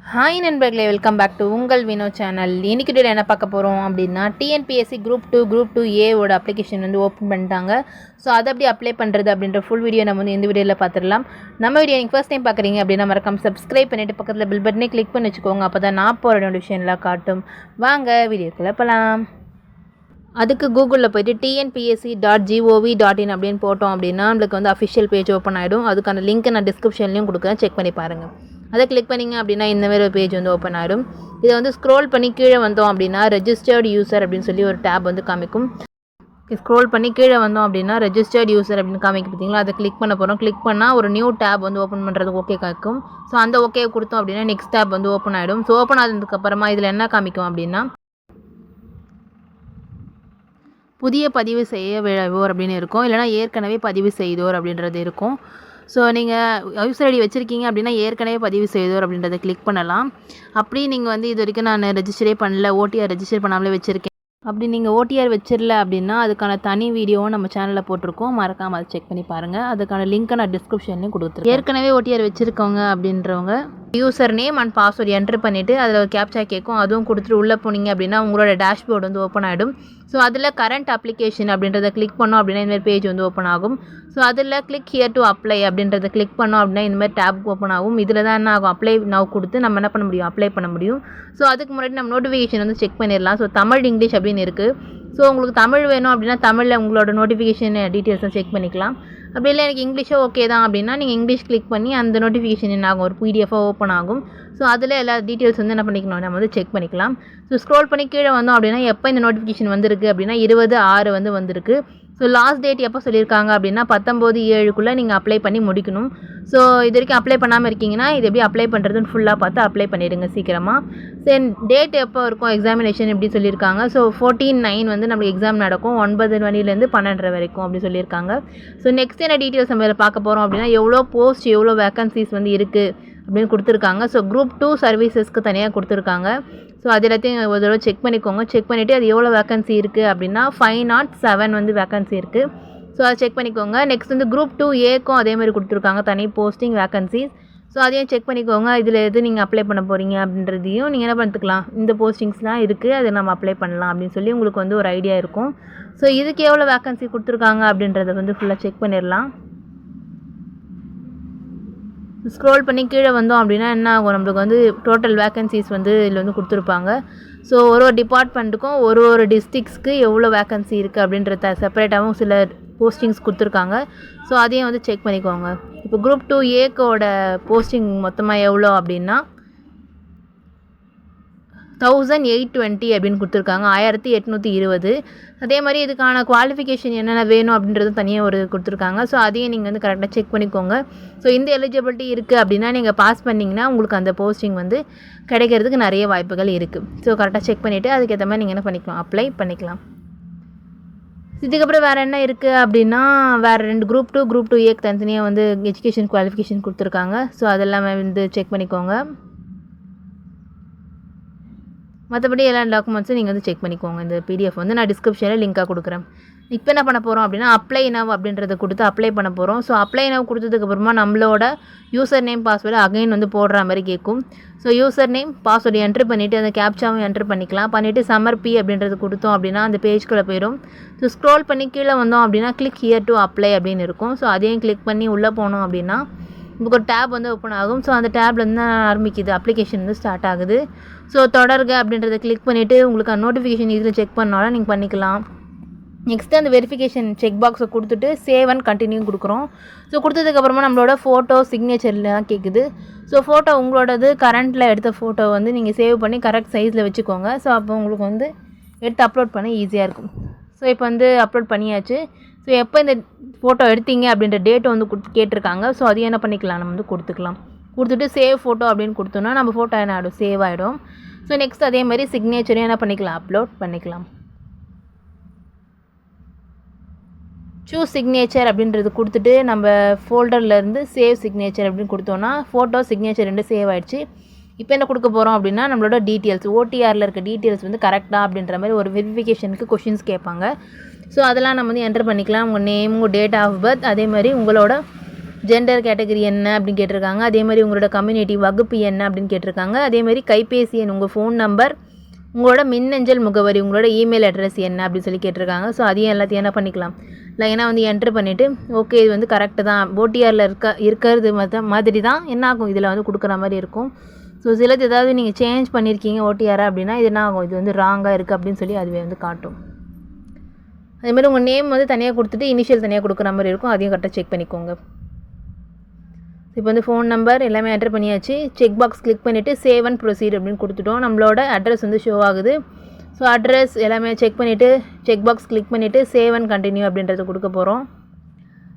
Hi நண்பர்களே, welcome back to உங்கள் Vino channel. இன்றைக்கி டேட் என்ன பார்க்க போகிறோம் அப்படின்னா, டிஎன்பிஎஸ்சி குரூப் 2 ஏவோட அப்ளிகேஷன் வந்து ஓப்பன் பண்ணிட்டாங்க. ஸோ அதை எப்படி அப்ளை பண்ணுறது அப்படின்ற ஃபுல் வீடியோ நம்ம வந்து இந்த வீடியோவில் பார்த்துடலாம். நம்ம வீடியோ நீங்கள் ஃபர்ஸ்ட் டைம் பார்க்குறீங்க அப்படின்னா மறக்காம சப்ஸ்கிரைப் பண்ணிவிட்டு பக்கத்தில் பில் பட்டனே கிளிக் பண்ணி வச்சுக்கோங்க. அப்போ தான் நான் போகிற நோட்டிஃபிகேஷன்லாம் காட்டும். வாங்க வீடியோக்குள்ளே போகலாம். அதுக்கு கூகுளில் போய்ட்டு tnpsc.gov.in அப்படின்னு போட்டோம் அப்படின்னா நம்மளுக்கு வந்து அஃபிஷியல் பேஜ் ஓப்பன் ஆகிடும். அதுக்கான லிங்க் நான் டிஸ்கிரிப்ஷன்லையும் கொடுக்குறேன், செக் பண்ணி பாருங்கள். அதை கிளிக் பண்ணிங்க அப்படின்னா இந்த மாதிரி ஒரு பேஜ் வந்து ஓப்பன் ஆகிடும். இதை வந்து ஸ்க்ரோல் பண்ணி கீழே வந்தோம் அப்படின்னா ரெஜிஸ்டர்டு யூசர் அப்படின்னு சொல்லி ஒரு டேப் வந்து காமிக்கும். ஸ்க்ரோல் பண்ணி கீழே வந்தோம் அப்படின்னா ரெஜிஸ்டர்டு யூசர் அப்படின்னு காமிக்கும் பார்த்தீங்களா, அதை கிளிக் பண்ண போகிறோம். கிளிக் பண்ணால் ஒரு நியூ டேப் வந்து ஓப்பன் பண்ணுறதுக்கு ஓகே காமிக்கும். ஸோ அந்த ஓகே கொடுத்தோம் அப்படின்னா நெக்ஸ்ட் டேப் வந்து ஓப்பன் ஆகிடும். ஸோ ஓப்பன் ஆனதுக்கப்புறமா இதில் என்ன காமிக்கும் அப்படின்னா புதிய பதிவு செய்ய விழைவோர் அப்படின்னு இருக்கும், இல்லைனா ஏற்கனவே பதிவு செய்தோர் அப்படின்றது இருக்கும். ஸோ நீங்கள் யூசர் ஐடி வச்சுருக்கீங்க அப்படின்னா ஏற்கனவே பதிவு செய்தோர் அப்படின்றத கிளிக் பண்ணலாம். அப்படி நீங்கள் வந்து இது வரைக்கும் நான் ரெஜிஸ்டரே பண்ணல, ஓடிஆர் ரெஜிஸ்டர் பண்ணாமலே வச்சுருக்கேன் அப்படி நீங்கள் ஓடிஆர் வச்சிடல அப்படின்னா அதுக்கான தனி வீடியோவும் நம்ம சேனலில் போட்டிருக்கோம், மறக்காமல் அதை செக் பண்ணி பாருங்கள். அதுக்கான லிங்க்கை நான் டிஸ்கிரிப்ஷன்லேயும் கொடுத்துருக்கேன். ஏற்கனவே ஓடிஆர் வச்சுருக்கவங்க அப்படின்றவங்க user name and password enter பண்ணிவிட்டு அதில் ஒரு கேப்சா கேட்கும், அதுவும் கொடுத்துட்டு உள்ளே போனீங்க அப்படின்னா உங்களோட டேஷ்போர்டு வந்து ஓப்பன் ஆகிடும். ஸோ அதில் கரண்ட் அப்ளிகேஷன் அப்படின்றத கிளிக் பண்ணோம் அப்படின்னா இந்தமாதிரி பேஜ் வந்து ஓப்பன் ஆகும். ஸோ அதில் கிளிக் ஹியர் டு அப்ளை அப்படின்றத கிளிக் பண்ணோம் அப்படின்னா இந்தமாதிரி டேப் ஓப்பன் ஆகும். இதில் தான் என்ன ஆகும், அப்ளை நவ் கொடுத்து நம்ம என்ன பண்ண முடியும், அப்ளை பண்ண முடியும். ஸோ அதுக்கு முன்னாடி நம்ம நோட்டிஃபிகேஷன் வந்து செக் பண்ணிடலாம். ஸோ தமிழ் இங்கிலீஷ் அப்படின்னு இருக்குது. ஸோ உங்களுக்கு தமிழ் வேணும் அப்படின்னா தமிழில் உங்களோட நோட்டிஃபிகேஷன் டீட்டெயில்ஸை செக் பண்ணிக்கலாம். அப்படி இல்லை எனக்கு இங்கிலீஷோ ஓகே தான் அப்படின்னா நீங்கள் இங்கிலீஷ் கிளிக் பண்ணி அந்த நோட்டிஃபிகேஷன் என்ன ஆகும், ஒரு பிடிஎஃபாக ஓப்பன் ஆகும். ஸோ அதில் எல்லா டீட்டெயில்ஸ் வந்து என்ன பண்ணிக்கணும், நம்ம வந்து செக் பண்ணிக்கலாம். ஸோ ஸ்க்ரோல் பண்ணி கீழே வந்தோம் அப்படின்னா எப்போ இந்த நோட்டிஃபிகேஷன் வந்திருக்கு அப்படின்னா 20/6 வந்து வந்திருக்கு. ஸோ லாஸ்ட் டேட் எப்போ சொல்லியிருக்காங்க அப்படின்னா 19/7 நீங்கள் அப்ளை பண்ணி முடிக்கணும். ஸோ இது வரைக்கும் அப்ளை பண்ணாமல் இருக்கீங்கன்னா இது எப்படி அப்ளை பண்ணுறதுன்னு ஃபுல்லாக பார்த்து அப்ளை பண்ணிடுங்க சீக்கிரமாக. சரி, டேட் எப்போ இருக்கும் எக்ஸாமினேஷன் எப்படி சொல்லியிருக்காங்க. ஸோ 14/9 வந்து நம்மளுக்கு எக்ஸாம் நடக்கும், 9 மணிலேருந்து 12:30 வரைக்கும் அப்படி சொல்லியிருக்காங்க. ஸோ நெக்ஸ்ட் என்ன டீட்டெயில்ஸ் நம்ம இதில் பார்க்க போகிறோம் அப்படின்னா எவ்வளோ போஸ்ட் எவ்வளோ வேக்கன்சிஸ் வந்து இருக்குது அப்படின்னு கொடுத்துருக்காங்க. ஸோ குரூப் 2 சர்வீசஸ்க்கு தனியாக கொடுத்துருக்காங்க. ஸோ அது எல்லாத்தையும் ஒரு தடவை செக் பண்ணிக்கோங்க. செக் பண்ணிவிட்டு அது எவ்வளோ வேக்கன்சி இருக்குது அப்படின்னா 507 வந்து வேக்கன்சி இருக்குது. ஸோ அதை செக் பண்ணிக்கோங்க. நெக்ஸ்ட் வந்து குரூப் 2ஏக்கும் அதே மாதிரி கொடுத்துருக்காங்க தனி போஸ்டிங் வேக்கன்சிஸ். ஸோ அதையும் செக் பண்ணிக்கோங்க. இதில் எது நீங்கள் அப்ளை பண்ண போகிறீங்க அப்படின்றதையும் நீங்கள் என்ன பண்ணிக்கலாம், இந்த போஸ்டிங்ஸ்லாம் இருக்குது அதை நம்ம அப்ளை பண்ணலாம் அப்படின்னு சொல்லி உங்களுக்கு வந்து ஒரு ஐடியா இருக்கும். ஸோ இதுக்கு எவ்வளோ வேக்கன்சி கொடுத்துருக்காங்க அப்படின்றத வந்து ஃபுல்லாக செக் பண்ணிடலாம். ஸ்க்ரோல் பண்ணி கீழே வந்தோம் அப்படின்னா என்ன ஆகும், நம்மளுக்கு வந்து டோட்டல் வேக்கன்சிஸ் வந்து இதில் வந்து கொடுத்துருப்பாங்க. ஸோ ஒரு டிபார்ட்மெண்ட்டுக்கும் ஒரு டிஸ்ட்ரிக்ஸ்க்கு எவ்வளோ வேக்கன்சி இருக்குது அப்படின்றத செப்பரேட்டாகவும் சில போஸ்டிங்ஸ் கொடுத்துருக்காங்க. ஸோ அதையும் வந்து செக் பண்ணிக்கோங்க. இப்போ குரூப் 2ஏக்கோட போஸ்டிங் மொத்தமாக எவ்வளோ அப்படின்னா 1820 அப்படின்னு கொடுத்துருக்காங்க, 1820. அதே மாதிரி இதுக்கான குவாலிஃபிகேஷன் என்னென்ன வேணும் அப்படின்றது தனியாக ஒரு கொடுத்துருக்காங்க. ஸோ அதையும் நீங்கள் வந்து கரெக்டாக செக் பண்ணிக்கோங்க. ஸோ இந்த எலிஜிபிலிட்டி இருக்குது அப்படின்னா நீங்கள் பாஸ் பண்ணிங்கன்னா உங்களுக்கு அந்த போஸ்டிங் வந்து கிடைக்கிறதுக்கு நிறைய வாய்ப்புகள் இருக்குது. ஸோ கரெக்டாக செக் பண்ணிவிட்டு அதுக்கேற்ற மாதிரி நீங்கள் என்ன பண்ணிக்கலாம், அப்ளை பண்ணிக்கலாம். இதுக்கப்புறம் வேறு என்ன இருக்குது அப்படின்னா வேறு 2 குரூப் 2ஏக்கு தனித்தனியாக வந்து எஜுகேஷன் குவாலிஃபிகேஷன் கொடுத்துருக்காங்க. ஸோ அதெல்லாமே வந்து செக் பண்ணிக்கோங்க. மற்றபடி எல்லா டாக்குமெண்ட்ஸும் நீங்கள் வந்து செக் பண்ணிக்கோங்க. இந்த பிடிஎஃப் வந்து நான் டிஸ்கிரிப்ஷனில் லிங்காக கொடுக்குறேன். இப்போ என்ன பண்ண போகிறோம் அப்படின்னா அப்ளை நவ் அப்படின்றத கொடுத்து அப்ளை பண்ண போகிறோம். ஸோ அப்ளை நவ் கொடுத்ததுக்கப்புறமா நம்மளோட யூசர் நேம் பாஸ்வேர்டு அகைன் வந்து போடுற மாதிரி கேட்கும். So user name password enter பண்ணிவிட்டு அந்த கேப்சாவும் என்ட்ரு பண்ணிக்கலாம். பண்ணிவிட்டு சமர்ப்பி அப்படின்றது கொடுத்தோம் அப்படின்னா அந்த பேஜ்குள்ளே போயிடும். ஸோ ஸ்க்ரோல் பண்ணி கீழே வந்தோம் அப்படின்னா கிளிக் ஹியர் டு அப்ளை அப்படின்னு இருக்கும். ஸோ அதையும் கிளிக் பண்ணி உள்ளே போனோம் அப்படின்னா உங்களுக்கு ஒரு டேப் வந்து ஓப்பன் ஆகும். ஸோ அந்த டேப்லேருந்து தான் ஆரம்பிக்குது, அப்ளிகேஷன் வந்து ஸ்டார்ட் ஆகுது. ஸோ தொடர்க அப்படின்றத கிளிக் பண்ணிவிட்டு உங்களுக்கு நோட்டிஃபிகேஷன் இதில் செக் பண்ணாலும் நீங்கள் பண்ணிக்கலாம். நெக்ஸ்ட்டு அந்த வெரிஃபிகேஷன் செக் பாக்ஸை கொடுத்துட்டு சேவ் அண்ட் கண்டினியூ கொடுக்குறோம். ஸோ கொடுத்ததுக்கப்புறமா நம்மளோட ஃபோட்டோ சிக்னேச்சர்லாம் கேட்குது. ஸோ ஃபோட்டோ உங்களோடது கரண்ட்டில் எடுத்த ஃபோட்டோ வந்து நீங்கள் சேவ் பண்ணி கரெக்ட் சைஸில் வச்சுக்கோங்க. ஸோ அப்போ உங்களுக்கு வந்து எடுத்து அப்லோட் பண்ண ஈஸியாக இருக்கும். ஸோ இப்போ வந்து அப்லோட் பண்ணியாச்சு. ஸோ எப்போ இந்த ஃபோட்டோ எடுத்தீங்க அப்படின்ற டேட்டை வந்து கேட்டிருக்காங்க. ஸோ அதையும் என்ன பண்ணிக்கலாம், நம்ம வந்து கொடுத்துக்கலாம். கொடுத்துட்டு சேவ் ஃபோட்டோ அப்படின்னு கொடுத்தோன்னா நம்ம ஃபோட்டோ என்ன ஆகிடும், சேவ் ஆகிடும். ஸோ நெக்ஸ்ட் அதே மாதிரி சிக்னேச்சரையும் என்ன பண்ணிக்கலாம், அப்லோட் பண்ணிக்கலாம். சூஸ் சிக்னேச்சர் அப்படின்றது கொடுத்துட்டு நம்ம ஃபோல்டர்லேருந்து சேவ் சிக்னேச்சர் அப்படின்னு கொடுத்தோன்னா ஃபோட்டோ சிக்னேச்சர் 2 சேவ் ஆகிடுச்சு. இப்போ என்ன கொடுக்க போகிறோம் அப்படின்னா நம்மளோட டீட்டெயில்ஸ் ஓடிஆரில் இருக்க டீட்டெயில்ஸ் வந்து கரெக்டாக அப்படின்ற மாதிரி ஒரு வெரிஃபிகேஷனுக்கு கொஷின்ஸ் கேட்பாங்க. ஸோ அதெல்லாம் நம்ம வந்து என்டர் பண்ணிக்கலாம். உங்கள் நேம், உங்கள் டேட் ஆஃப் பர்த், அதே மாதிரி உங்களோட ஜெண்டர் கேட்டகரி என்ன அப்படின்னு கேட்டிருக்காங்க. அதே மாதிரி உங்களோட கம்யூனிட்டி வகுப்பு என்ன அப்படின்னு கேட்டிருக்காங்க. அதே மாதிரி கைபேசி எண், உங்கள் ஃபோன் நம்பர், உங்களோட மின்னஞ்சல் முகவரி, உங்களோட இமெயில் அட்ரஸ் என்ன அப்படின்னு சொல்லி கேட்டிருக்காங்க. ஸோ அதையும் எல்லாத்தையும் என்ன பண்ணிக்கலாம், லைனாக வந்து என்ட்ரு பண்ணிவிட்டு ஓகே இது வந்து கரெக்டு தான், ஓடிஆரில் இருக்கிறது மாதிரி தான் என்ன ஆகும், இதில் வந்து கொடுக்குற மாதிரி இருக்கும். ஸோ சிலது ஏதாவது நீங்கள் சேஞ்ச் பண்ணியிருக்கீங்க ஓடிஆரை அப்படின்னா இது என்ன ஆகும், இது வந்து ராங்காக இருக்குது அப்படின்னு சொல்லி அதுவே வந்து காட்டும். அதேமாதிரி உங்கள் நேம் வந்து தனியாக கொடுத்துட்டு இனிஷியல் தனியாக கொடுக்குற மாதிரி இருக்கும், அதையும் கரெக்டாக செக் பண்ணிக்கோங்க. இப்போ வந்து ஃபோன் நம்பர் எல்லாமே என்டர் பண்ணியாச்சு. செக் பாக்ஸ் கிளிக் பண்ணிவிட்டு சேவ் அண்ட் ப்ரொசீட் அப்படின்னு கொடுத்துட்டோம். நம்மளோட அட்ரஸ் வந்து ஷோ ஆகுது. ஸோ அட்ரஸ் எல்லாமே செக் பண்ணிவிட்டு செக் பாக்ஸ் கிளிக் பண்ணிவிட்டு சேவ் அண்ட் கண்டினியூ அப்படின்றத கொடுக்க போகிறோம்.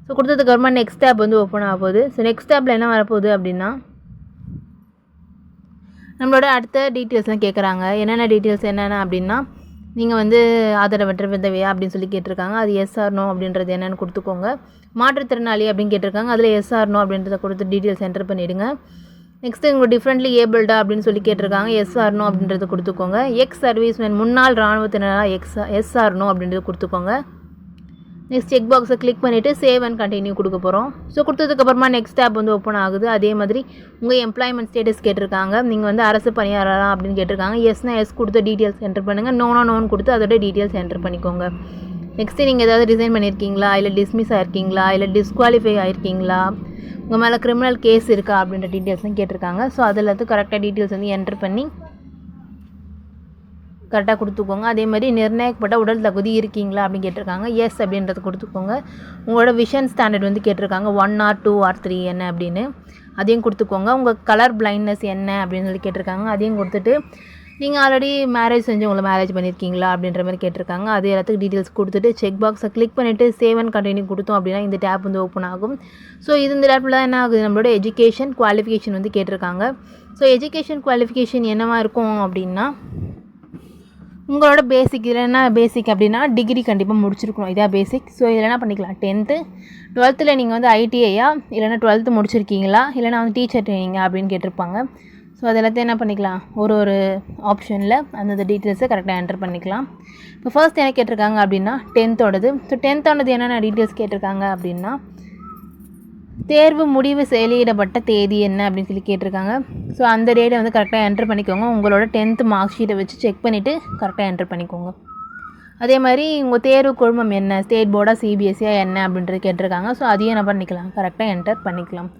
ஸோ கொடுத்ததுக்கப்புறமா நெக்ஸ்ட் டேப் வந்து ஓப்பன் ஆக போகுது. ஸோ நெக்ஸ்ட் டேப்பில் என்ன வரப்போகுது அப்படின்னா நம்மளோட அடுத்த டீட்டெயில்ஸ்லாம் கேட்குறாங்க. என்னென்ன டீட்டெயில்ஸ் என்னென்ன அப்படின்னா நீங்கள் வந்து ஆதரவற்ற விதவையா அப்படின்னு சொல்லி கேட்டிருக்காங்க. அது எஸ் ஆர் நோ அப்படின்றது என்னென்னு கொடுத்துக்கோங்க. மாற்றுத்திறனாளி அப்படின்னு கேட்டிருக்காங்க. அதில் எஸ் ஆர் நோ அப்படின்றத கொடுத்து டீட்டெயில்ஸ் என்டர் பண்ணிவிடுங்க. நெக்ஸ்ட்டு உங்கள் டிஃப்ரெண்ட்லி ஏபிள்டா அப்படின்னு சொல்லி கேட்டிருக்காங்க. எஸ் ஆர் நோ அப்படின்றத கொடுத்துக்கோங்க. எக்ஸ் சர்வீஸ்மேன், முன்னாள் இராணுவத்தினராக எஸ் ஆர் நோ அப்படின்றத கொடுத்துக்கோங்க. நெக்ஸ்ட் செக் பாக்ஸை கிளிக் பண்ணிவிட்டு சேவ் அண்ட் கண்டினியூ கொடுக்க போகிறோம். ஸோ கொடுத்ததுக்கப்புறமா நெக்ஸ்ட் டேப் வந்து ஓப்பன் ஆகுது. அதே மாதிரி உங்கள் எம்ப்ளாய்மெண்ட் ஸ்டேட்டஸ் கேட்டிருக்காங்க. நீங்கள் வந்து அரசு பணியாளரா அப்படின்னு கேட்டிருக்காங்க. எஸ்னா எஸ் கொடுத்து டீட்டெயில்ஸ் என்டர் பண்ணுங்கள். நோன்னு கொடுத்து அதோட டீட்டெயில்ஸ் என்டர் பண்ணிக்கோங்க. நெக்ஸ்ட்டு நீங்கள் ஏதாவது ரிசைன் பண்ணியிருக்கீங்களா, இல்லை டிஸ்மிஸ் ஆகிருக்கீங்களா, இல்லை டிஸ்குவாலிஃபை ஆகிருக்கீங்களா, உங்கள் மேலே கிரிமினல் கேஸ் இருக்கா அப்படின்ற டீட்டெயில்ஸும் கேட்டிருக்காங்க. ஸோ அதில் வந்து கரெக்டாக டீட்டெயில்ஸ் வந்து என்டர் பண்ணி கரெக்டாக கொடுத்துக்கோங்க. அதே மாதிரி நிர்ணயிக்கப்பட்ட உடல் தகுதி இருக்கீங்களா அப்படின்னு கேட்டிருக்காங்க. எஸ் அப்படின்றத கொடுத்துக்கோங்க. உங்களோட விஷன் ஸ்டாண்டர்ட் வந்து கேட்டிருக்காங்க 1 or 2 or 3 என்ன அப்படின்னு, அதையும் கொடுத்துக்கோங்க. உங்கள் கலர் பிளைண்ட்னஸ் என்ன அப்படின்னு சொல்லி கேட்டிருக்காங்க. அதையும் கொடுத்துட்டு நீங்கள் ஆல்ரெடி மேரேஜ் செஞ்சு உங்களை மேரேஜ் பண்ணியிருக்கீங்களா அப்படின்ற மாதிரி கேட்டிருக்காங்க. அது எல்லாத்துக்கும் டீட்டெயில்ஸ் கொடுத்துட்டு செக் பாக்ஸை கிளிக் பண்ணிவிட்டு சேவ் அண்ட் கண்டினியூ கொடுத்தோம் அப்படின்னா இந்த டேப் வந்து ஓப்பன் ஆகும். ஸோ இந்த டேப்பில் தான் என்ன ஆகுது, நம்மளோட எஜுகேஷன் குவாலிஃபிகேஷன் வந்து கேட்டிருக்காங்க. ஸோ எஜுகேஷன் குவாலிஃபிகேஷன் என்னவா இருக்கும் அப்படின்னா உங்களோட பேசிக், இதில் என்ன பேசிக் அப்படின்னா டிகிரி கண்டிப்பாக முடிச்சிருக்கணும், இதான் பேசிக். ஸோ இதில் என்ன பண்ணிக்கலாம், 10th 12th நீங்கள் வந்து ஐடிஐயா இல்லைனா 12th முடிச்சிருக்கீங்களா, இல்லைனா வந்து டீச்சர் ட்ரைனிங்கா அப்படின்னு கேட்டிருப்பாங்க. ஸோ அது எல்லாத்தையும் என்ன பண்ணிக்கலாம், ஒரு ஆப்ஷனில் அந்தந்த டீட்டெயில்ஸை கரெக்டாக என்டர் பண்ணிக்கலாம். இப்போ ஃபர்ஸ்ட் என்ன கேட்டிருக்காங்க அப்படின்னா 10th. ஸோ 10th என்னென்ன டீட்டெயில்ஸ் கேட்டிருக்காங்க அப்படின்னா தேர்வு முடிவு வெளியிடப்பட்ட தேதி என்ன அப்படின்னு சொல்லி கேட்டிருக்காங்க. ஸோ அந்த டேட்டை வந்து கரெக்டாக என்டர் பண்ணிக்கோங்க. உங்களோட 10th மார்க் ஷீட்டை வச்சு செக் பண்ணிவிட்டு கரெக்டாக என்டர் பண்ணிக்கோங்க. அதே மாதிரி உங்கள் தேர்வு குழுமம் என்ன, ஸ்டேட் போர்டா சிபிஎஸ்சியா என்ன அப்படின்றது கேட்டிருக்காங்க. ஸோ அதையும் என்ன பண்ணிக்கலாம், கரெக்டாக என்டர் பண்ணிக்கலாம்.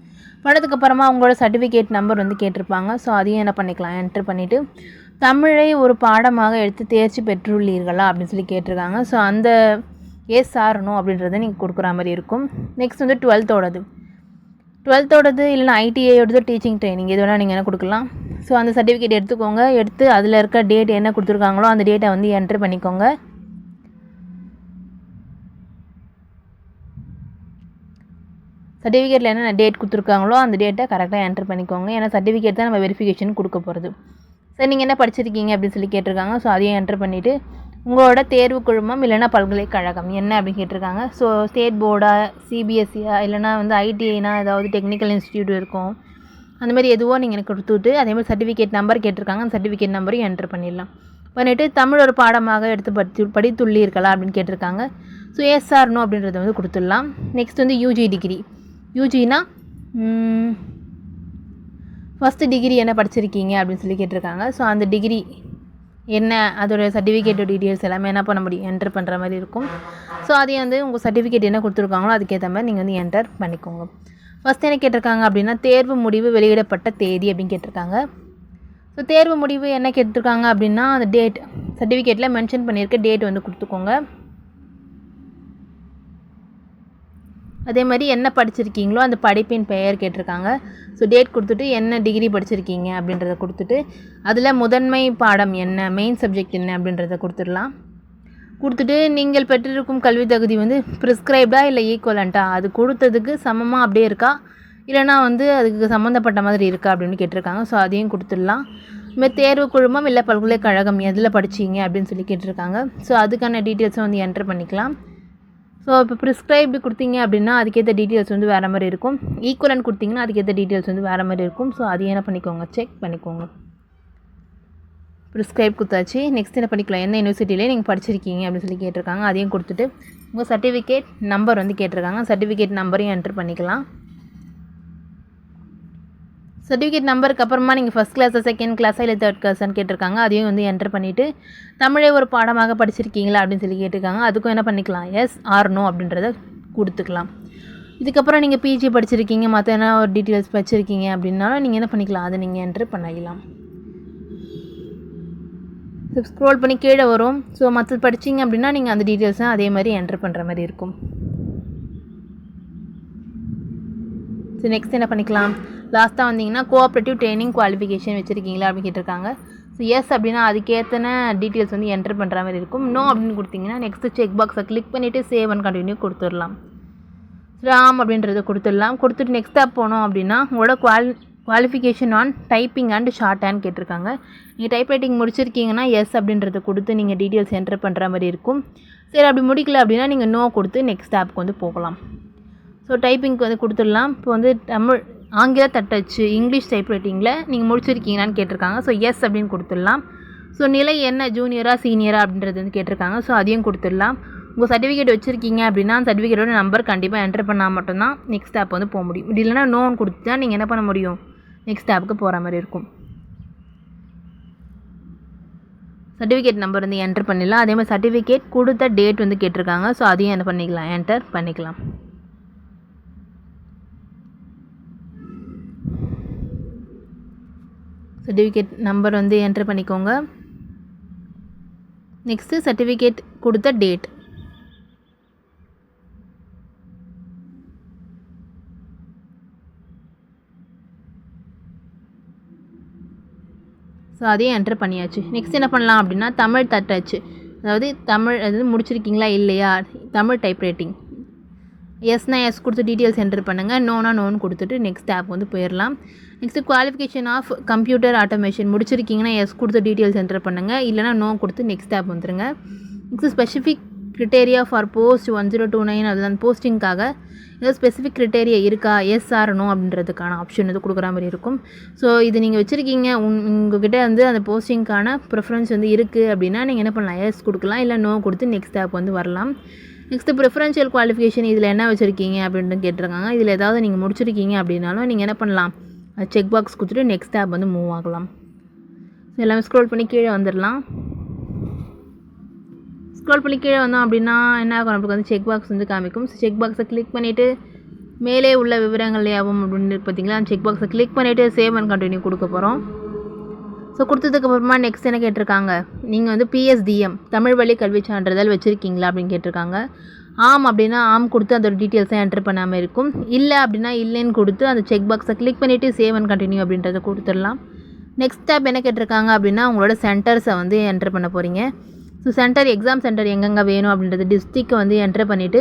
பண்ணதுக்கப்புறமா உங்களோட சர்டிஃபிகேட் நம்பர் வந்து கேட்டிருப்பாங்க. ஸோ அதையும் என்ன பண்ணிக்கலாம், என்டர் பண்ணிவிட்டு தமிழை ஒரு பாடமாக எடுத்து தேர்ச்சி பெற்றுள்ளீர்களா அப்படின்னு சொல்லி கேட்டிருக்காங்க. ஸோ அந்த எஸ் ஆர் நோ அப்படின்றத நீங்கள் கொடுக்குற மாதிரி இருக்கும். நெக்ஸ்ட் வந்து 12th இல்லைனா ஐடிஐயோடது டீச்சிங் ட்ரைனிங் இது வேணால் நீங்கள் என்ன கொடுக்கலாம். ஸோ அந்த சர்டிஃபிகேட் எடுத்துக்கோங்க. எடுத்து அதில் இருக்க டேட் என்ன கொடுத்துருக்காங்களோ அந்த டேட்டை வந்து என்ட்ரு பண்ணிக்கோங்க. சர்டிஃபிகேட்டில் என்னென்ன டேட் கொடுத்துருக்காங்களோ அந்த டேட்டை கரெக்டாக என்ட்ரு பண்ணிக்கோங்க. ஏன்னா சர்டிஃபிகேட் தான் நம்ம வெரிஃபிகேஷன் கொடுக்க போகிறது. சரி நீங்கள் என்ன படிச்சிருக்கீங்க அப்படின்னு சொல்லி கேட்டிருக்காங்க. ஸோ அதையும் என்ட்ரு பண்ணிவிட்டு உங்களோட தேர்வு குழுமம் இல்லைனா பல்கலைக்கழகம் என்ன அப்படின்னு கேட்டிருக்காங்க. ஸோ ஸ்டேட் போர்டா சிபிஎஸ்சியா இல்லைனா வந்து ஐடிஐனா ஏதாவது டெக்னிக்கல் இன்ஸ்டியூட் இருக்கும், அந்த மாதிரி எதுவோ நீங்கள் எனக்கு கொடுத்துட்டு அதேமாதிரி சர்டிஃபிகேட் நம்பர் கேட்டிருக்காங்க. அந்த சர்டிஃபிகேட் நம்பரையும் என்ட்ரு பண்ணிடலாம். பண்ணிவிட்டு தமிழ் ஒரு பாடமாக எடுத்து படித்துள்ளீர்களா அப்படின்னு கேட்டிருக்காங்க. ஸோ எஸ் ஆர் நோ அப்படின்றத வந்து கொடுத்துடலாம். நெக்ஸ்ட் வந்து யூஜி டிகிரி, யூஜினா ஃபஸ்ட்டு டிகிரி என்ன படிச்சிருக்கீங்க அப்படின்னு சொல்லி கேட்டிருக்காங்க. ஸோ அந்த டிகிரி என்ன, அதோடய சர்டிஃபிகேட்டோட டீட்டெயில்ஸ் எல்லாமே என்ன பண்ண முடியும், என்டர் பண்ணுற மாதிரி இருக்கும். ஸோ அதையும் வந்து உங்கள் சர்டிஃபிகேட் என்ன கொடுத்துருக்காங்களோ அதுக்கேற்ற மாதிரி நீங்கள் வந்து என்டர் பண்ணிக்கோங்க. ஃபஸ்ட் என்ன கேட்டிருக்காங்க அப்படின்னா தேர்வு முடிவு வெளியிடப்பட்ட தேதி அப்படின்னு கேட்டிருக்காங்க. ஸோ தேர்வு முடிவு என்ன கேட்டிருக்காங்க அப்படின்னா அந்த டேட் சர்டிஃபிகேட்டில் மென்ஷன் பண்ணியிருக்க டேட் வந்து கொடுத்துக்கோங்க. அதே மாதிரி என்ன படிச்சிருக்கீங்களோ அந்த படிப்பின் பெயர் கேட்டிருக்காங்க. ஸோ டேட் கொடுத்துட்டு என்ன டிகிரி படிச்சிருக்கீங்க அப்படின்றத கொடுத்துட்டு அதில் முதன்மை பாடம் என்ன, மெயின் சப்ஜெக்ட் என்ன அப்படின்றத கொடுத்துடலாம். கொடுத்துட்டு நீங்கள் பெற்றிருக்கும் கல்வி தகுதி வந்து ப்ரிஸ்கிரைப்டா இல்லை ஈக்குவலண்ட்டா, அது கொடுத்ததுக்கு சமமாக அப்படியே இருக்கா இல்லைனா வந்து அதுக்கு சம்மந்தப்பட்ட மாதிரி இருக்கா அப்படின்னு கேட்டிருக்காங்க. ஸோ அதையும் கொடுத்துடலாம். இதுமாதிரி தேர்வு குழுமம் இல்லை பல்கலைக்கழகம் எதில் படிச்சிங்க அப்படின்னு சொல்லி கேட்டிருக்காங்க. ஸோ அதுக்கான டீட்டெயில்ஸை வந்து என்டர் பண்ணிக்கலாம். ஸோ இப்போ ப்ரிஸ்கிரைப்டு கொடுத்தீங்க அப்படின்னா அதுக்கேற்ற டீட்டெயில்ஸ் வந்து வேறு மாதிரி இருக்கும். ஈக்குவலன்ட் கொடுத்தீங்கன்னா அதுக்கேற்ற டீட்டெயில்ஸ் வந்து வேறு மாதிரி இருக்கும். ஸோ அதையும் என்ன பண்ணிக்கோங்க, செக் பண்ணிக்கோங்க. ப்ரிஸ்கிரைப் கொடுத்தாச்சு. நெக்ஸ்ட் என்ன பண்ணிக்கலாம், எந்த யூனிவர்சிட்டியிலே நீங்கள் படிச்சிருக்கீங்க அப்படின்னு சொல்லி கேட்டிருக்காங்க. அதையும் கொடுத்துட்டு உங்கள் சர்டிஃபிகேட் நம்பர் வந்து கேட்டிருக்காங்க. சர்டிஃபிகேட் நம்பரையும் என்ட்ரு பண்ணிக்கலாம். சர்டிஃபிகேட் நம்பருக்கு அப்புறமா நீங்கள் ஃபஸ்ட் கிளாஸா செகண்ட் கிளாஸா இல்லை தேர்ட் கிளாஸான்னு கேட்டிருக்காங்க. அதையும் வந்து என்டர் பண்ணிவிட்டு தமிழை ஒரு பாடமாக படிச்சிருக்கீங்களா அப்படின்னு சொல்லி கேட்டிருக்காங்க. அதுக்கும் என்ன பண்ணிக்கலாம், எஸ் ஆர் நோ அப்படின்றத கொடுத்துக்கலாம். இதுக்கப்புறம் நீங்கள் பிஜி படிச்சிருக்கீங்க, மற்ற என்ன ஒரு டீட்டெயில்ஸ் வச்சுருக்கீங்க அப்படின்னாலும் நீங்கள் என்ன பண்ணிக்கலாம், அதை நீங்கள் என்ட்ரு பண்ணிக்கலாம். ஸ்க்ரோல் பண்ணி கீழே வரும். ஸோ மற்ற படிச்சிங்க அப்படின்னா நீங்கள் அந்த டீட்டெயில்ஸை அதே மாதிரி என்ட்ரு பண்ணுற மாதிரி இருக்கும். ஸோ நெக்ஸ்ட் என்ன பண்ணிக்கலாம், லாஸ்ட்டாக வந்தீங்கன்னா கோஆப்ரேட்டிவ் ட்ரைனிங் குவாலிஃபிகேஷன் வச்சுருக்கீங்களா அப்படின்னு கேட்டிருக்காங்க. ஸோ எஸ் அப்படின்னா அதுக்கேற்றின டீட்டெயில்ஸ் வந்து என்ட்ரு பண்ணுற மாதிரி இருக்கும். நோ அப்படின்னு கொடுத்தீங்கன்னா நெக்ஸ்ட்டு செக் பாக்ஸை கிளிக் பண்ணிவிட்டு சேவ் அண்ட் கண்டினியூ கொடுத்துடலாம். ராம் அப்படின்றத கொடுத்துடலாம். கொடுத்துட்டு நெக்ஸ்ட் ஸ்டெப் போனோம் அப்படின்னா உங்களோட qualification on typing and short hand கேட்டிருக்காங்க. நீங்கள் டைப் ரைட்டிங் முடிச்சிருக்கீங்கன்னா எஸ் அப்படின்றத கொடுத்து நீங்கள் டீட்டெயில்ஸ் என்ட்ரு பண்ணுற மாதிரி இருக்கும். சரி அப்படி முடிக்கல அப்படின்னா நீங்கள் நோ கொடுத்து நெக்ஸ்ட் ஸ்டெப்புக்கு வந்து போகலாம். ஸோ டைப்பிங்க்கு வந்து கொடுத்துடலாம். இப்போ வந்து ஆங்கில தட்டச்சு இங்கிலீஷ் டைப் ரைட்டிங்கில் நீங்கள் முடிச்சிருக்கீங்களான்னு கேட்டிருக்காங்க. ஸோ எஸ் அப்படின்னு கொடுத்துடலாம். ஸோ நிலை என்ன, ஜூனியரா சீனியரா அப்படின்றது வந்து கேட்டிருக்காங்க. ஸோ அதையும் கொடுத்துடலாம். உங்கள் சர்டிஃபிகேட் வச்சுருக்கீங்க அப்படின்னா அந்த சர்டிஃபிகேட்டோட நம்பர் கண்டிப்பாக என்ட்ரு பண்ணால் மட்டும்தான் நெக்ஸ்ட் ஸ்டெப் வந்து போக முடியும். இப்படி இல்லைனா நோன் கொடுத்தா நீங்கள் என்ன பண்ண முடியும், நெக்ஸ்ட் ஸ்டெப்புக்கு போகிற மாதிரி இருக்கும். சர்டிஃபிகேட் நம்பர் வந்து என்ட்ரு பண்ணிடலாம். அதே மாதிரி சர்டிஃபிகேட் கொடுத்த டேட் வந்து கேட்டிருக்காங்க. ஸோ அதையும் என்ன பண்ணிக்கலாம், என்டர் பண்ணிக்கலாம். சர்டிஃபிகேட் நம்பர் வந்து என்ட்ரு பண்ணிக்கோங்க. நெக்ஸ்ட்டு சர்டிஃபிகேட் கொடுத்த டேட். ஸோ அதையும் என்ட்ரு பண்ணியாச்சு. நெக்ஸ்ட் என்ன பண்ணலாம் அப்படின்னா தமிழ் தட்டச்சு, அதாவது தமிழ் அது முடிச்சிருக்கீங்களா இல்லையா, தமிழ் டைப் ரைட்டிங். எஸ்னா எஸ் கொடுத்து டீட்டெயில்ஸ் என்ட்ரு பண்ணுங்கள், நோனா நோன்னு கொடுத்துட்டு நெக்ஸ்ட் ஆப் வந்து போயிடலாம். Next qualification of computer automation முடிச்சிருக்கீங்கன்னா எஸ் கொடுத்து டீட்டெயில்ஸ் என்ட்ரு பண்ணுங்கள், இல்லைனா நோ கொடுத்து நெக்ஸ்ட் ஆப் வந்துடுங்க. Next specific criteria for post 1029 அதுதான் போஸ்டிங்காக ஏதாவது ஸ்பெசிஃபிக் க்ரிட்டேரியா இருக்கா, எஸ் ஆர் நோ அப்படின்றதுக்கான ஆப்ஷன் வந்து கொடுக்குற மாதிரி இருக்கும். ஸோ இது நீங்கள் வச்சுருக்கீங்க, உங்ககிட்ட வந்து அந்த போஸ்டிங்க்கான ப்ரிஃபரன்ஸ் வந்து இருக்குது அப்படின்னா நீங்கள் என்ன பண்ணலாம், எஸ் கொடுக்கலாம், இல்லை நோ கொடுத்து நெக்ஸ்ட் ஆப் வந்து வரலாம். நெக்ஸ்ட்டு ப்ரிஃபரன்ஷியல் குவாலிஃபிகேஷன் இதில் என்ன வச்சுருக்கீங்க அப்படின்னு கேட்டிருக்காங்க. இதில் ஏதாவது நீங்கள் முடிச்சிருக்கீங்க அப்படின்னாலும் நீங்கள் என்ன பண்ணலாம், அது செக் பாக்ஸ் கொடுத்துட்டு நெக்ஸ்ட் ஆப் வந்து மூவ் ஆகலாம். ஸோ எல்லாமே ஸ்க்ரோல் பண்ணி கீழே வந்துடலாம். ஸ்க்ரோல் பண்ணி கீழே வந்தோம் அப்படின்னா என்ன ஆகும், நம்மளுக்கு வந்து செக் பாக்ஸ் வந்து காமிக்கும். ஸோ செக் பாக்ஸை கிளிக் பண்ணிவிட்டு மேலே உள்ள விவரங்கள் யாவும் அப்படின்னு பார்த்தீங்களா, அந்த செக் பாக்ஸை கிளிக் பண்ணிவிட்டு சேவ் அண்ட் கண்டினியூ கொடுக்க போகிறோம். ஸோ கொடுத்ததுக்கப்புறமா நெக்ஸ்ட் என்ன கேட்டிருக்காங்க, நீங்கள் வந்து பிஎஸ்டிஎம் தமிழ் வழி கல்வி சான்றிதழ் வச்சுருக்கீங்களா அப்படின்னு கேட்டிருக்காங்க. ஆம் அப்படின்னா ஆம் கொடுத்து அதோட டீட்டெயில்ஸை என்ட்ரு பண்ணாமல் இருக்கும். இல்லை அப்படின்னா இல்லைன்னு கொடுத்து அந்த செக் பாக்ஸை கிளிக் பண்ணிவிட்டு சேவ் அண்ட் கண்டினியூ அப்படின்றத கொடுத்துடலாம். நெக்ஸ்ட் ஸ்டெப் என்ன கேட்டிருக்காங்க அப்படின்னா உங்களோட சென்டர்ஸை வந்து என்ட்ரு பண்ண போகிறீங்க. ஸோ சென்டர் எக்ஸாம் சென்டர் எங்கெங்கே வேணும் அப்படின்றது டிஸ்ட்ரிக்டை வந்து என்ட்ரு பண்ணிவிட்டு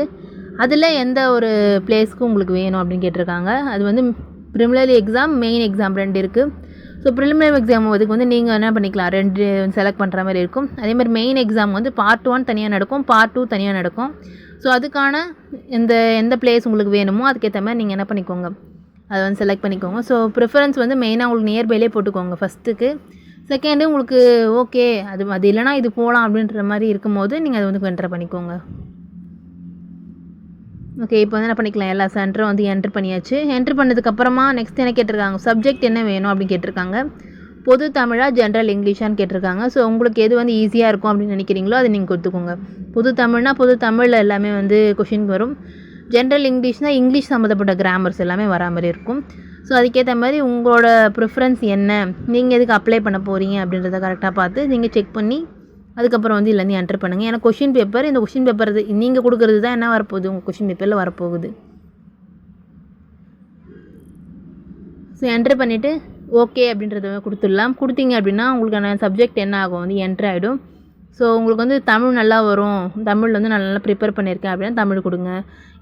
அதில் எந்த ஒரு பிளேஸ்க்கு உங்களுக்கு வேணும் அப்படின்னு கேட்டிருக்காங்க. அது வந்து ப்ரிலிமினரி எக்ஸாம் மெயின் எக்ஸாம் 2 இருக்குது. ஸோ ப்ரிலிமினரி எக்ஸாம் அதுக்கு வந்து நீங்கள் என்ன பண்ணிக்கலாம், 2 செலக்ட் பண்ணுற மாதிரி இருக்கும். அதேமாதிரி மெயின் எக்ஸாம் வந்து பார்ட் 1 தனியாக நடக்கும், பார்ட் 2 தனியாக நடக்கும். ஸோ அதுக்கான எந்த பிளேஸ் உங்களுக்கு வேணுமோ அதுக்கேற்ற மாதிரி நீங்கள் என்ன பண்ணிக்கோங்க, அதை வந்து செலக்ட் பண்ணிக்கோங்க. ஸோ ப்ரிஃபரன்ஸ் வந்து மெயினாக உங்களுக்கு நியர்பைலே போட்டுக்கோங்க ஃபஸ்ட்டுக்கு. செகண்டு உங்களுக்கு ஓகே அது இல்லைனா இது போகலாம் அப்படின்ற மாதிரி இருக்கும்போது நீங்கள் அதை வந்து என்ட்ரு பண்ணிக்கோங்க. ஓகே, இப்போ வந்து என்ன பண்ணிக்கலாம், எல்லா சென்டரும் வந்து என்ட்ரு பண்ணியாச்சு. என்ட்ரு பண்ணதுக்கப்புறமா நெக்ஸ்ட் என்ன கேட்டிருக்காங்க, சப்ஜெக்ட் என்ன வேணும் அப்படின்னு கேட்டிருக்காங்க. பொது தமிழா ஜென்ரல் இங்கிலீஷான்னு கேட்டிருக்காங்க. ஸோ உங்களுக்கு எது வந்து ஈஸியாக இருக்கும் அப்படின்னு நினைக்கிறீங்களோ அதை நீங்கள் கொடுத்துக்கோங்க. பொது தமிழ்னா பொது தமிழில் எல்லாமே வந்து கொஷின் வரும். ஜென்ரல் இங்கிலீஷ்னால் இங்கிலீஷ் சம்மந்தப்பட்ட கிராமர்ஸ் எல்லாமே வரா மாதிரி இருக்கும். ஸோ அதுக்கேற்ற மாதிரி உங்களோட ப்ரிஃபரன்ஸ் என்ன, நீங்கள் எதுக்கு அப்ளை பண்ண போகிறீங்க அப்படின்றத கரெக்டாக பார்த்து நீங்கள் செக் பண்ணி அதுக்கப்புறம் வந்து இதுலேருந்து என்ட்ரு பண்ணுங்கள். ஏன்னா கொஷின் பேப்பர், இந்த கொஷின் பேப்பர் நீங்கள் கொடுக்குறது தான் என்ன வரப்போகுது, உங்கள் கொஷின் பேப்பரில் வரப்போகுது. ஸோ என்ட்ரு பண்ணிவிட்டு ஓகே அப்படின்றத கொடுத்துடலாம். கொடுத்தீங்க அப்படின்னா உங்களுக்கான சப்ஜெக்ட் என்ன ஆகும், வந்து என்ட்ரு ஆகிடும். ஸோ உங்களுக்கு வந்து தமிழ் நல்லா வரும், தமிழ் வந்து நான் நல்லா ப்ரிப்பேர் பண்ணியிருக்கேன் அப்படின்னா தமிழ் கொடுங்க.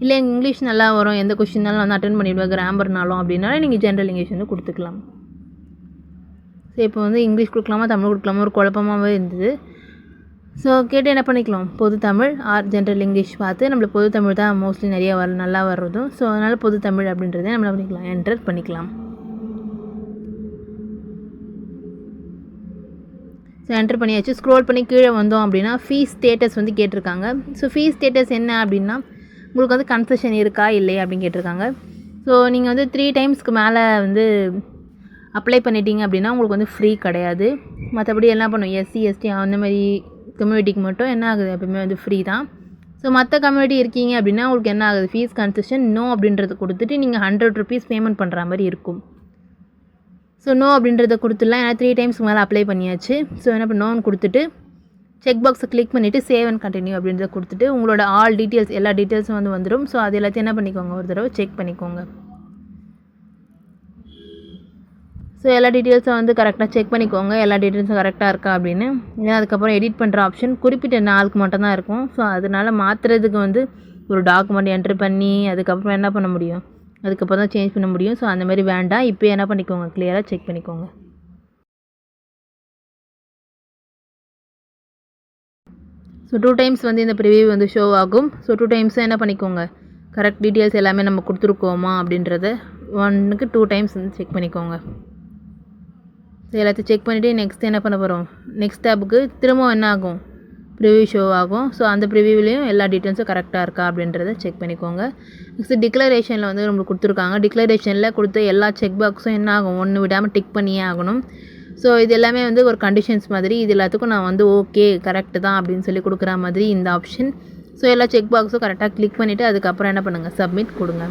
இல்லை இங்கிலீஷ் நல்லா வரும், எந்த கொஷின்னாலும் வந்து அட்டன் பண்ணிவிடுவேன் கிராமர்னாலும் அப்படின்னாலும் நீங்கள் ஜென்ரல் இங்கிலீஷ் வந்து கொடுத்துக்கலாம். ஸோ இப்போ வந்து இங்கிலீஷ் கொடுக்கலாமா தமிழ் கொடுக்கலாமா ஒரு குழப்பமாகவே இருந்தது. ஸோ கேட்டு என்ன பண்ணிக்கலாம், பொது தமிழ் ஆர் ஜென்ரல் இங்கிலீஷ் பார்த்து நம்மளுக்கு பொது தமிழ் தான் மோஸ்ட்லி நிறைய நல்லா வர்றதும். ஸோ அதனால் பொது தமிழ் அப்படின்றத நம்ம பண்ணிக்கலாம், என்டர் பண்ணிக்கலாம். ஸோ என்ட்ரு பண்ணியாச்சு. ஸ்க்ரோல் பண்ணி கீழே வந்தோம் அப்படின்னா ஃபீஸ் ஸ்டேட்டஸ் வந்து கேட்டிருக்காங்க. ஸோ ஃபீஸ் ஸ்டேட்டஸ் என்ன அப்படின்னா உங்களுக்கு வந்து கன்செஷன் இருக்கா இல்லையா அப்படின்னு கேட்டிருக்காங்க. ஸோ நீங்கள் வந்து 3 டைம்ஸ்க்கு மேலே வந்து அப்ளை பண்ணிட்டீங்க அப்படின்னா உங்களுக்கு வந்து ஃப்ரீ கிடையாது. மற்றபடி என்ன பண்ணும் எஸ்சி எஸ்டி அந்த மாதிரி கம்யூனிட்டிக்கு மட்டும் என்ன ஆகுது எப்பவுமே வந்து ஃப்ரீ தான். ஸோ மற்ற கம்யூனிட்டி இருக்கீங்க அப்படின்னா உங்களுக்கு என்ன ஆகுது ஃபீஸ் கன்செஷன் நோ அப்படின்றத கொடுத்துட்டு நீங்கள் 100 rupees பேமெண்ட் பண்ணுற மாதிரி இருக்கும். ஸோ நோ அப்படின்றத கொடுத்துடலாம். ஏன்னா 3 times மேலே அப்ளை பண்ணியாச்சு. ஸோ என்ன பண்ணோன்னு கொடுத்துட்டு செக் பாக்ஸை கிளிக் பண்ணிவிட்டு சேவ் அண்ட் கண்டினியூ அப்படின்றத கொடுத்துட்டு உங்களோட ஆல் டீட்டெயில்ஸ் எல்லா டீட்டெயில்ஸும் வந்து வந்துடும். ஸோ அது எல்லாத்தையும் என்ன பண்ணிக்கோங்க ஒரு தடவை செக் பண்ணிக்கோங்க. ஸோ எல்லா டீட்டெயில்ஸும் வந்து கரெக்டாக செக் பண்ணிக்கோங்க எல்லா டீட்டெயில்ஸும் கரெக்டாக இருக்கா அப்படின்னு. ஏன்னா அதுக்கப்புறம் எடிட் பண்ணுற ஆப்ஷன் குறிப்பிட்ட நாளுக்கு மட்டும் தான் இருக்கும். ஸோ அதனால் மாற்றுறதுக்கு வந்து ஒரு டாக்குமெண்ட் என்ட்ரு பண்ணி அதுக்கப்புறம் என்ன பண்ண முடியும் அதுக்கப்புறம் தான் சேஞ்ச் பண்ண முடியும். ஸோ அந்த மாதிரி வேண்டாம். இப்போ என்ன பண்ணிக்கோங்க கிளியராக செக் பண்ணிக்கோங்க. ஸோ 2 times வந்து இந்த ப்ரிவியூ வந்து ஷோ ஆகும். ஸோ 2 times என்ன பண்ணிக்கோங்க கரெக்ட் டீட்டெயில்ஸ் எல்லாமே நம்ம கொடுத்துருக்கோமா அப்படின்றத 1க்கு 2 times வந்து செக் பண்ணிக்கோங்க. ஸோ எல்லாத்தையும் செக் பண்ணிவிட்டு நெக்ஸ்ட் என்ன பண்ண போகிறோம் நெக்ஸ்ட் டேப்புக்கு திரும்பவும் என்ன ஆகும் ப்ரிவியூ ஷோ ஆகும். ஸோ அந்த ப்ரிவியூலையும் எல்லா டீட்டெயில்ஸும் கரெக்டாக இருக்கா அப்படின்றத செக் பண்ணிக்கோங்க. நெக்ஸ்ட் டிக்ளரேஷனில் வந்து நம்மளுக்கு கொடுத்துருக்காங்க. டிக்ளரேஷனில் கொடுத்த எல்லா செக் பாக்ஸும் என்ன ஆகும் ஒன்று விடாமல் டிக் பண்ணியே ஆகணும். ஸோ இது எல்லாமே வந்து ஒரு கண்டிஷன்ஸ் மாதிரி இது எல்லாத்துக்கும் நான் வந்து ஓகே கரெக்டு தான் அப்படின்னு சொல்லி கொடுக்குற மாதிரி இந்த ஆப்ஷன். ஸோ எல்லா செக் பாக்ஸும் கரெக்டாக கிளிக் பண்ணிவிட்டு அதுக்கப்புறம் என்ன பண்ணுங்கள் சப்மிட் கொடுங்க.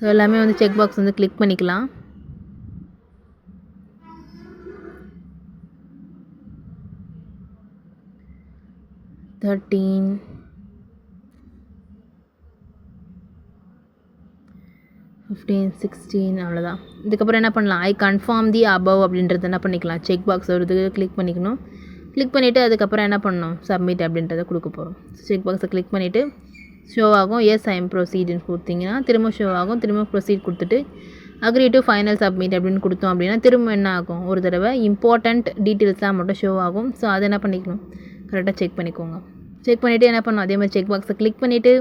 ஸோ எல்லாமே வந்து செக் பாக்ஸ் வந்து கிளிக் பண்ணிக்கலாம். $13 15 16 அவ்வளோதான். இதுக்கப்புறம் என்ன பண்ணலாம் ஐ கன்ஃபார்ம் தி அபவ் அப்படின்றது என்ன பண்ணிக்கலாம் செக் பாக்ஸ் வருது கிளிக் பண்ணிக்கணும். கிளிக் பண்ணிவிட்டு அதுக்கப்புறம் என்ன பண்ணணும் சப்மிட் அப்படின்றத கொடுக்க போகிறோம். செக் பாக்ஸை கிளிக் பண்ணிவிட்டு ஷோ ஆகும் எஸ் ஐ எம் ப்ரொசீடுன்னு கொடுத்தீங்கன்னா திரும்ப ஷோ ஆகும். திரும்ப ப்ரொசீட் கொடுத்துட்டு அக்ரி டு ஃபைனல் சப்மிட் அப்படின்னு கொடுத்தோம் அப்படின்னா திரும்ப என்ன ஆகும் ஒரு தடவை இம்பார்ட்டண்ட் டீட்டெயில்ஸ்லாம் மட்டும் ஷோ ஆகும். ஸோ அதை என்ன பண்ணிக்கணும் கரெக்டாக செக் பண்ணிக்கோங்க. செக் பண்ணிவிட்டு என்ன பண்ணணும் அதே மாதிரி செக் பாக்ஸை கிளிக் பண்ணிவிட்டு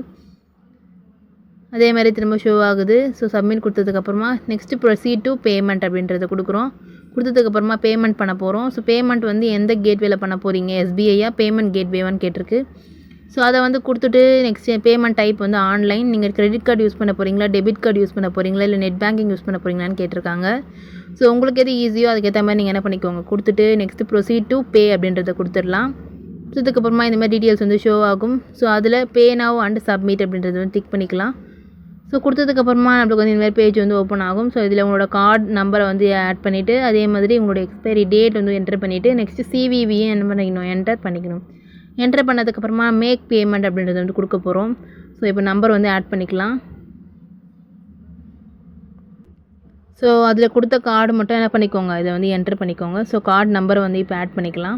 அதே மாதிரி திரும்ப ஷோ ஆகுது. ஸோ சப்மிட் கொடுத்ததுக்கப்புறமா நெக்ஸ்ட்டு ப்ரொசீட் டு பேமெண்ட் அப்படின்றத கொடுக்குறோம். கொடுத்ததுக்கப்புறமா பேமெண்ட் பண்ண போகிறோம். ஸோ பேமெண்ட் வந்து எந்த கேட்வேல பண்ண போகிறீங்க எஸ்பிஐயா பேமெண்ட் கேட்வேவான்னு கேட்டிருக்கு. ஸோ அதை வந்து கொடுத்துட்டு நெக்ஸ்ட் பேமெண்ட் டைப் வந்து ஆன்லைன் நீங்கள் கிரெடிட் கார்டு யூஸ் பண்ண போகிறீங்களா டெபிட் கார்டு யூஸ் பண்ண போகிறீங்களா இல்லை நெட் பேங்கிங் யூஸ் பண்ண போகிறீங்களான்னு கேட்டிருக்காங்க. ஸோ உங்களுக்கு எது ஈஸியோ அதுக்கேற்ற மாதிரி நீங்கள் என்ன பண்ணிக்கோங்க கொடுத்துட்டு நெக்ஸ்ட்டு ப்ரொசீட் டு பே அப்படின்றத கொடுத்துடலாம். ஸோ இதுக்கப்புறமா இந்த மாதிரி டீட்டெயில்ஸ் வந்து ஷோ ஆகும். ஸோ அதில் பே நவ் அண்ட் சப்மிட் அப்படின்றது வந்து டிக் பண்ணிக்கலாம். ஸோ கொடுத்ததுக்கப்புறமா நம்மளுக்கு வந்து இந்தமாதிரி பேஜ் வந்து ஓப்பன் ஆகும். ஸோ இதில் உங்களோட கார்டு நம்பரை வந்து ஆட் பண்ணிவிட்டு அதே மாதிரி உங்களோட எக்ஸ்பைரி டேட் வந்து என்டர் பண்ணிவிட்டு நெக்ஸ்ட்டு சிவிவியும் என்ன பண்ணிக்கணும் என்டர் பண்ணிக்கணும். என்டர் பண்ணதுக்கப்புறமா மேக் பேமெண்ட் அப்படின்றத வந்து கொடுக்க போகிறோம். ஸோ இப்போ நம்பர் வந்து ஆட் பண்ணிக்கலாம். ஸோ அதில் கொடுத்த கார்டு மட்டும் என்ன பண்ணிக்கோங்க இதை வந்து என்டர் பண்ணிக்கோங்க. ஸோ கார்டு நம்பரை வந்து இப்போ ஆட் பண்ணிக்கலாம்.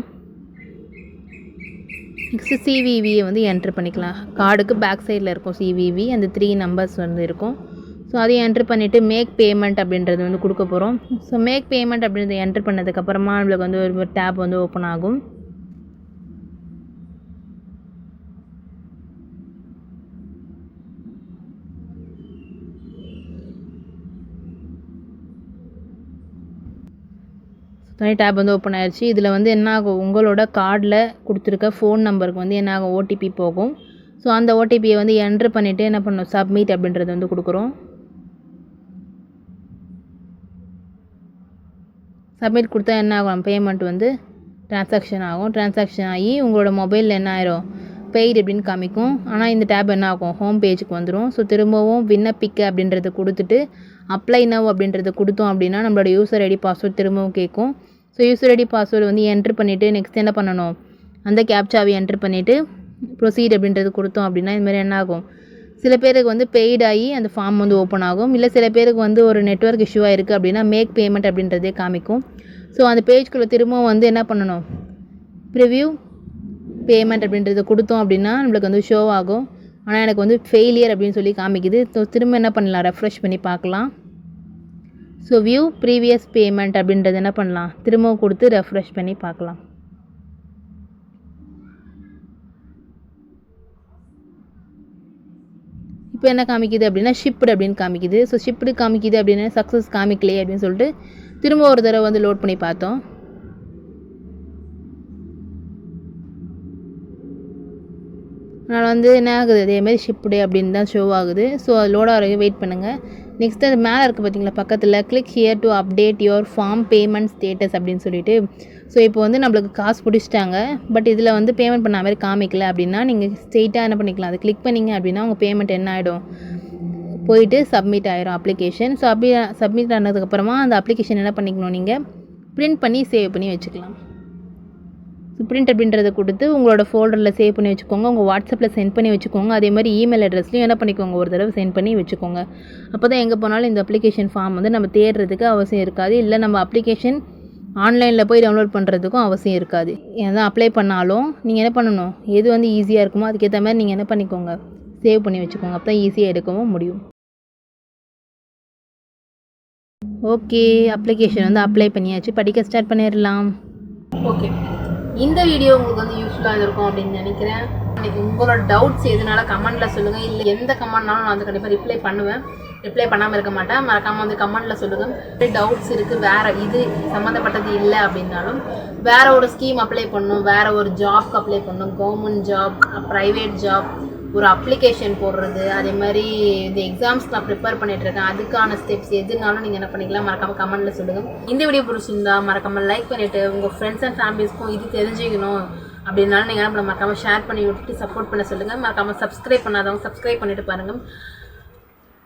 நெக்ஸ்ட்டு சிவிவியை வந்து என்ட்ரு பண்ணிக்கலாம். கார்டுக்கு பேக் சைடில் இருக்கும் சிவிவி அந்த 3 numbers வந்து இருக்கும். ஸோ அதையும் என்ட்ரு பண்ணிவிட்டு மேக் பேமெண்ட் அப்படின்றது வந்து கொடுக்க போகிறோம். ஸோ மேக் பேமெண்ட் அப்படின்றத என்ட்ரு பண்ணதுக்கப்புறமா நம்மளுக்கு வந்து ஒரு டேப் வந்து ஓப்பன் ஆகும். தனி டேப் வந்து ஓப்பன் ஆயிடுச்சு. இதில் வந்து என்ன ஆகும் உங்களோட கார்டில் கொடுத்துருக்க ஃபோன் நம்பருக்கு வந்து என்ன ஆகும் ஓடிபி போகும். ஸோ அந்த ஓடிபியை வந்து என்ட்ரு பண்ணிவிட்டு என்ன பண்ணணும் சப்மிட் அப்படின்றது வந்து கொடுக்குறோம். சப்மிட் கொடுத்தா என்ன ஆகும் பேமெண்ட் வந்து ட்ரான்சாக்ஷன் ஆகும். ட்ரான்சாக்ஷன் ஆகி உங்களோட மொபைலில் என்ன ஆயிரும் பெய்டு அப்படின்னு காமிக்கும். ஆனால் இந்த டேப் என்ன ஆகும் ஹோம் பேஜுக்கு வந்துடும். ஸோ திரும்பவும் விண்ணப்பிக்க அப்படின்றத கொடுத்துட்டு அப்ளை நவ் அப்படின்றத கொடுத்தோம் அப்படின்னா நம்மளோட யூசர் ஐடி பாஸ்வேர்ட் திரும்பவும் கேட்கும். ஸோ யூசர் ஐடி பாஸ்வேர்டு வந்து என்ட்ரு பண்ணிவிட்டு நெக்ஸ்ட் என்ன பண்ணணும் அந்த கேப்சாவை என்ட்ரு பண்ணிவிட்டு ப்ரொசீட் அப்படின்றது கொடுத்தோம் அப்படின்னா இதுமாதிரி என்ன ஆகும் சில பேருக்கு வந்து பெய்ட் ஆகி அந்த ஃபார்ம் வந்து ஓப்பன் ஆகும். இல்லை சில பேருக்கு வந்து ஒரு நெட்வொர்க் இஷ்யூவாக இருக்குது அப்படின்னா மேக் பேமெண்ட் அப்படின்றதே காமிக்கும். ஸோ அந்த பேஜ்குள்ளே திரும்பவும் வந்து என்ன பண்ணணும் ப்ரிவ்யூ பேமெண்ட் அப்படின்றத கொடுத்தோம் அப்படின்னா நம்மளுக்கு வந்து ஷோ ஆகும். ஆனால் எனக்கு வந்து ஃபெயிலியர் அப்படின்னு சொல்லி காமிக்குது. ஸோ திரும்ப என்ன பண்ணலாம் ரெஃப்ரெஷ் பண்ணி பார்க்கலாம். ஸோ வியூ ப்ரீவியஸ் பேமெண்ட் அப்படின்றது என்ன பண்ணலாம் திரும்பவும் கொடுத்து ரெஃப்ரெஷ் பண்ணி பார்க்கலாம். இப்போ என்ன காமிக்குது அப்படின்னா ஷிப்டு அப்படின்னு காமிக்குது. ஸோ ஷிப்டு காமிக்குது அப்படின்னா சக்ஸஸ் காமிக்கலையே அப்படின்னு சொல்லிட்டு திரும்ப ஒரு தடவை வந்து லோட் பண்ணி பார்த்தோம். அதனால் வந்து என்ன ஆகுது, அதேமாதிரி ஷிப்டு அப்படின்னு தான் ஷோ ஆகுது. ஸோ அது லோட் ஆகிற வரைக்கும் வெயிட் பண்ணுங்கள். நெக்ஸ்ட்டு அது மேலே இருக்குது பார்த்தீங்களா பக்கத்தில், click here to update your form payment status அப்படின்னு சொல்லிட்டு. ஸோ இப்போ வந்து நம்மளுக்கு காசு பிடிச்சிட்டாங்க, பட் இதில் வந்து பேமெண்ட் பண்ண மாதிரி காமிக்கல அப்படின்னா நீங்கள் ஸ்ட்ரெயிட்டாக என்ன பண்ணிக்கலாம், அதை கிளிக் பண்ணிங்க அப்படின்னா உங்கள் பேமெண்ட் என்ன ஆகிடும், போயிட்டு சப்மிட் ஆயிரும் அப்ளிகேஷன். ஸோ அப்படி சப்மிட் ஆனதுக்கப்புறமா அந்த அப்ளிகேஷன் என்ன பண்ணிக்கணும், நீங்கள் பிரிண்ட் பண்ணி சேவ் பண்ணி வச்சுக்கலாம். பிரிண்ட் அப்படின்றத கொடுத்து உங்களோட ஃபோல்டரில் சேவ் பண்ணி வச்சுக்கோங்க, உங்கள் வாட்ஸ்அப்பில் சென்ட் பண்ணி வச்சுக்கோங்க. அதே மாதிரி இமெயில் அட்ரஸ்லையும் என்ன பண்ணிக்கோங்க, ஒரு தடவை சென்ட் பண்ணி வச்சுக்கோங்க. அப்போ தான் எங்கே போனாலும் இந்த அப்ளிகேஷன் ஃபார்ம் வந்து நம்ம தேடுறதுக்கு அவசியம் இருக்காது. இல்லை நம்ம அப்ளிகேஷன் ஆன்லைனில் போய் டவுன்லோட் பண்ணுறதுக்கும் அவசியம் இருக்காது. எதாவது அப்ளை பண்ணாலும் நீங்கள் என்ன பண்ணணும், எது வந்து ஈஸியாக இருக்குமோ அதுக்கேற்ற மாதிரி நீங்கள் என்ன பண்ணிக்கோங்க, சேவ் பண்ணி வச்சுக்கோங்க. அப்போ தான் ஈஸியாக எடுக்கவும் முடியும். ஓகே, அப்ளிகேஷன் வந்து அப்ளை பண்ணியாச்சு, படிக்க ஸ்டார்ட் பண்ணிடலாம். ஓகே, இந்த வீடியோ உங்களுக்கு வந்து யூஸ்ஃபுல்லாக இருக்கும் அப்படின்னு நினைக்கிறேன். உங்களோட டவுட்ஸ் எதுனால கமெண்ட்டில் சொல்லுங்கள். இல்லை எந்த கமெண்ட்னாலும் நான் வந்து கண்டிப்பாக ரிப்ளை பண்ணுவேன், ரிப்ளை பண்ணாமல் இருக்க மாட்டேன். மறக்காமல் வந்து கமெண்ட்டில் சொல்லுங்கள். டவுட்ஸ் இருக்குது, வேறு இது சம்மந்தப்பட்டது இல்லை அப்படின்னாலும், வேறு ஒரு ஸ்கீம் அப்ளை பண்ணணும், வேறு ஒரு ஜாப்க்கு அப்ளை பண்ணணும், கவர்மெண்ட் ஜாப், ப்ரைவேட் ஜாப், ஒரு அப்ளிகேஷன் போடுறது, அதே மாதிரி இந்த எக்ஸாம்ஸ்க்கு நான் ப்ரிப்பேர் பண்ணிகிட்ருக்கேன், அதுக்கான ஸ்டெப்ஸ் எதுனாலும் நீங்கள் என்ன பண்ணிக்கலாம், மறக்காமல் கமெண்ட்டில் சொல்லுங்கள். இந்த வீடியோ பிடிச்சிருந்தா மறக்காமல் லைக் பண்ணிவிட்டு உங்கள் ஃப்ரெண்ட்ஸ் அண்ட் ஃபேமிலிஸ்க்கும் இது தெரிஞ்சுக்கணும் அப்படின்னாலும் நீங்கள் என்ன பண்ண மறக்காமல் ஷேர் பண்ணி விட்டுட்டு சப்போர்ட் பண்ண சொல்லுங்கள். மறக்காமல் சப்ஸ்கிரைப் பண்ணாதவங்க சப்ஸ்கிரைப் பண்ணிவிட்டு பாருங்கள்.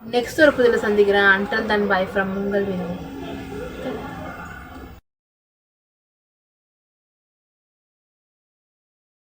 நெக்ஸ்ட் ஒரு புதில் சந்திக்கிறேன். அன்டில் தென் பை ஃப்ரம் உங்கள் வீடியோ.